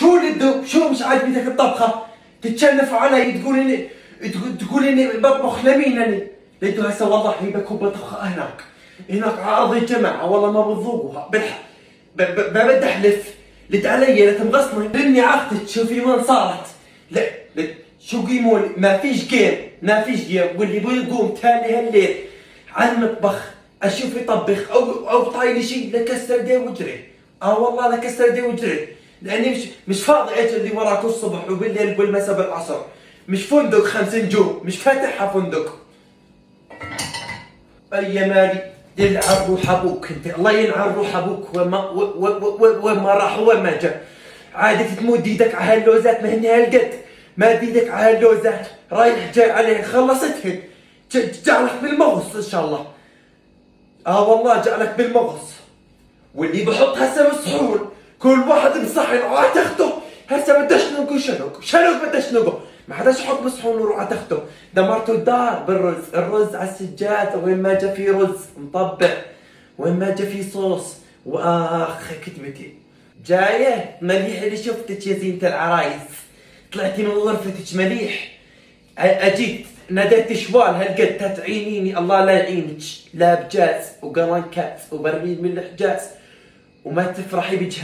شو اللي شو مش عاجبتك الطبخه؟ تتشنف علي تقول اني بطبخ لمين اني؟ لقيتوا هسه والله بكون بطبخ هناك على ارض الجماعه، والله ما بتذوقوها بدي احلف. لد علي لا تنغصني لاني عرفتك. شوفي وين صارت. لا شو قيموا ما فيش جيم واللي بيقوم تالي هالليل على المطبخ اشوف يطبخ او طايلي شيء لكسر ايدي وجري. والله لكسر ايدي وجري، لاني مش فاضي اجري وراك الصبح وبالليل والمساء بالعصر. مش فندق 5 نجوم، مش فاتحها فندق. اي مالي يلعن روح ابوك انت، الله يلعن روح ابوك. وين ما راح وين ما جا. عادي تمد ايدك على هاللوزات، ما هن هالقد. ما ايدك على هاللوزات رايح جاي عليه خلصتهن. جعلك بالمغص ان شاء الله. والله جعلك بالمغص. واللي بحط هسه بالصحون كل واحد بصحن راح تاخده. هسه بدي اشنقه شنق بدي اشنقه. ما حداش يحط بالصحون وراح تاخده. دمرتوا الدار بالرز، الرز على السجاده وين ما جا في رز مطبع، وين ما جا في صوص. واخ كتبتي جايه مليح اللي شفتك يا زينة العرايس. طلعتي من غرفتك مليح. اجيت ناديت شوال هالقد تتعينيني، الله لا يعينك. لا بجاز وقرنكات وبرميل من الحجاز وما تفرحي بجهاز.